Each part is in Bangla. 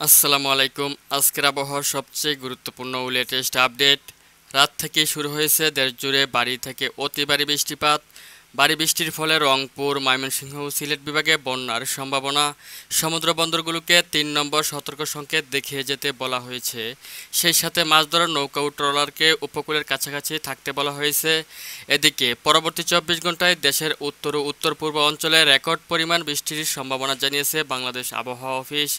আসসালামু আলাইকুম। আজকের আবহাওয়ার সবচেয়ে গুরুত্বপূর্ণ ও লেটেস্ট আপডেট। রাত থেকে শুরু হয়েছে দেশ জুড়ে ভারী থেকে অতি ভারী বৃষ্টিপাত। ভারী বৃষ্টির ফলে রংপুর, ময়মনসিংহ ও সিলেট বিভাগে বন্যার সম্ভাবনা। সমুদ্র বন্দরগুলোকে ৩ নম্বর সতর্ক সংকেত দেখিয়ে যেতে বলা হয়েছে। সেই সাথে মাছ ধরার নৌকা ও ট্রলারকে উপকূলের কাছাকাছি থাকতে বলা হয়েছে। এদিকে পরবর্তী ২৪ ঘন্টায় দেশের উত্তর ও উত্তর পূর্ব অঞ্চলে রেকর্ড পরিমাণ বৃষ্টির সম্ভাবনা জানিয়েছে বাংলাদেশ আবহাওয়া অফিস।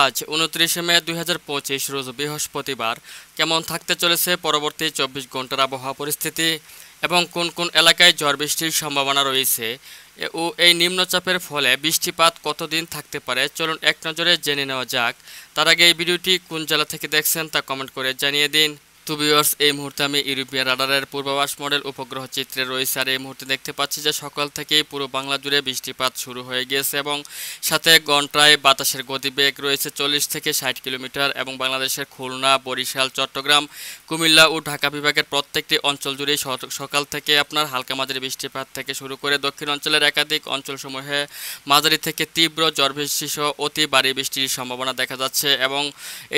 আজ ২৯শে মে ২০২৫ রোজ বৃহস্পতিবার। কেমন থাকতে চলেছে পরবর্তী ২৪ ঘন্টার আবহাওয়া পরিস্থিতি এবং কোন কোন এলাকায় ঝড় বৃষ্টির সম্ভাবনা রয়েছে ও এই নিম্নচাপের ফলে বৃষ্টিপাত কতদিন থাকতে পারে, চলুন এক নজরে জেনে নেওয়া যাক। তার আগে এই ভিডিওটি কোন জেলা থেকে দেখছেন তা কমেন্ট করে জানিয়ে দিন। তো ভিউয়ার্স, এই মুহূর্তে আমি ইউরোপিয়ান রাডারের পূর্বাভাস মডেল উপগ্রহ চিত্রে রয়েছে। আর এই মুহূর্তে দেখতে পাচ্ছি যে সকাল থেকেই পুরো বাংলা জুড়ে বৃষ্টিপাত শুরু হয়ে গিয়েছে এবং সাথে ঘন্টায় বাতাসের গতিবেগ রয়েছে ৪০ থেকে ৬০ কিলোমিটার এবং বাংলাদেশের খুলনা, বরিশাল, চট্টগ্রাম, কুমিল্লা ও ঢাকা বিভাগের প্রত্যেকটি অঞ্চল জুড়েই সকাল থেকে আপনার হালকা মাঝারি বৃষ্টিপাত থেকে শুরু করে দক্ষিণ অঞ্চলের একাধিক অঞ্চলসমূহে মাঝারি থেকে তীব্র ঝড় বৃষ্টি সহ অতি ভারী বৃষ্টির সম্ভাবনা দেখা যাচ্ছে এবং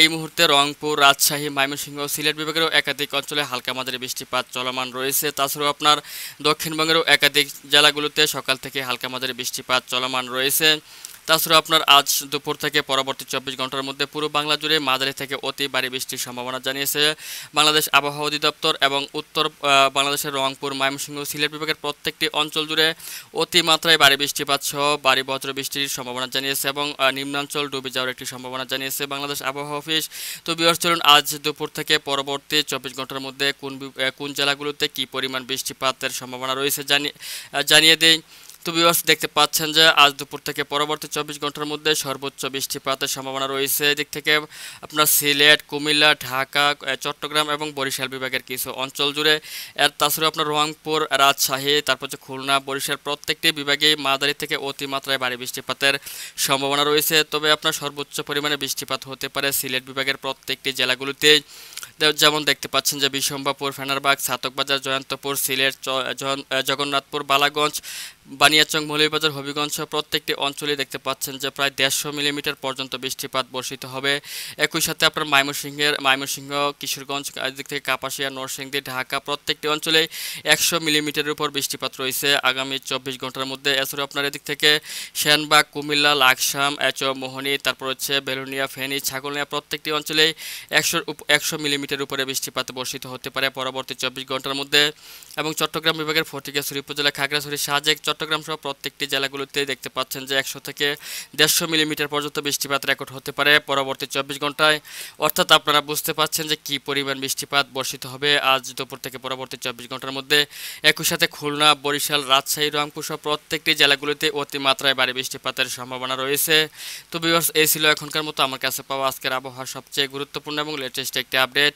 এই মুহূর্তে রংপুর, রাজশাহী, ময়মনসিংহ, সিলেট বিভাগেরও একাধিক অঞ্চলে হালকা মাঝারি বৃষ্টিপাত চলমান রয়েছে। তাছাড়াও আপনার দক্ষিণবঙ্গেরও একাধিক জেলাগুলোতে সকাল থেকে হালকা মাঝারি বৃষ্টিপাত চলমান রয়েছে। তাছাড়া আপনার আজ দুপুর থেকে পরবর্তী ২৪ ঘন্টার মধ্যে পুরো বাংলা জুড়ে মাঝারি থেকে অতি ভারী বৃষ্টির সম্ভাবনা জানিয়েছে বাংলাদেশ আবহাওয়া অধিদপ্তর এবং উত্তর বাংলাদেশের রংপুর, ময়মনসিংহ, সিলেট বিভাগের প্রত্যেকটি অঞ্চল জুড়ে অতিমাত্রায় ভারী বৃষ্টিপাত সহ ভারী বজ্র বৃষ্টির সম্ভাবনা জানিয়েছে এবং নিম্নাঞ্চল ডুবে যাওয়ার একটি সম্ভাবনা জানিয়েছে বাংলাদেশ আবহাওয়া অফিস। তো ভিউয়ার্স, চলুন আজ দুপুর থেকে পরবর্তী ২৪ ঘন্টার মধ্যে কোন জেলাগুলোতে কী পরিমাণ বৃষ্টিপাতের সম্ভাবনা রয়েছে জানিয়ে দেই। তো ভিউয়ার্স, দেখতে পাচ্ছেন যে আজ দুপুর থেকে পরবর্তী ২৪ ঘন্টার মধ্যে সর্বোচ্চ বৃষ্টিপাতের সম্ভাবনা রয়েছে এদিক থেকে আপনার সিলেট, কুমিল্লা, ঢাকা, চট্টগ্রাম এবং বরিশাল বিভাগের কিছু অঞ্চল জুড়ে। এর তাছাড়া আপনার রংপুর, রাজশাহী, তারপর হচ্ছে খুলনা, বরিশাল প্রত্যেকটি বিভাগেই মাঝারি থেকে অতিমাত্রায় ভারী বৃষ্টিপাতের সম্ভাবনা রয়েছে। তবে আপনার সর্বোচ্চ পরিমাণে বৃষ্টিপাত হতে পারে সিলেট বিভাগের প্রত্যেকটি জেলাগুলোতে। যেমন দেখতে পাচ্ছেন যে বিশম্বাপুর, ফেনারবাগ, ছাতকবাজার, জয়ন্তপুর, সিলেট, জগন্নাথপুর, বালাগঞ্জ, বানিয়াচং, মৌলভীবাজার, হবিগঞ্জ সহ প্রত্যেকটি অঞ্চলেই দেখতে পাচ্ছেন যে প্রায় ১৫০ মিলিমিটার পর্যন্ত বৃষ্টিপাত বর্ষিত হবে। একই সাথে আপনার ময়মনসিংহ, কিশোরগঞ্জ, এদিক থেকে কাপাসিয়া, নরসিংদী, ঢাকা প্রত্যেকটি অঞ্চলে ১০০ মিলিমিটারের উপর বৃষ্টিপাত রয়েছে আগামী ২৪ ঘন্টার মধ্যে। এছাড়াও আপনার এদিক থেকে সেনবাগ, কুমিল্লা, লাকসাম, মোহনী, তারপর হচ্ছে বেলুনিয়া, ফেনী, ছাগলনিয়া প্রত্যেকটি অঞ্চলেই ১০০ মিলিমিটার উপরে বৃষ্টিপাত বর্ষিত হতে পারে পরবর্তী ২৪ ঘন্টার মধ্যে। এবং চট্টগ্রাম বিভাগের ফটিকছড়ি উপজেলা, খাগড়াছড়ি, সাজেক, চট্টগ্রাম সহ প্রত্যেকটি জেলাগুলোতে দেখতে পাচ্ছেন যে ১০০ থেকে ১৫০ মিলিমিটার পর্যন্ত বৃষ্টিপাত রেকর্ড হতে পারে পরবর্তী ২৪ ঘন্টায়। অর্থাৎ আপনারা বুঝতে পাচ্ছেন যে কী পরিমাণ বৃষ্টিপাত বর্ষিত হবে আজ দুপুর থেকে পরবর্তী ২৪ ঘন্টার মধ্যে। একই সাথে খুলনা, বরিশাল, রাজশাহী, রংপুর সহ প্রত্যেকটি জেলাগুলোতে অতিমাত্রায় ভারী বৃষ্টিপাতের সম্ভাবনা রয়েছে। তো ভিউয়ার্স, এই ছিল এখনকার মতো আমার কাছে পাওয়া আজকের আবহাওয়ার সবচেয়ে গুরুত্বপূর্ণ এবং লেটেস্ট একটি আপডেট।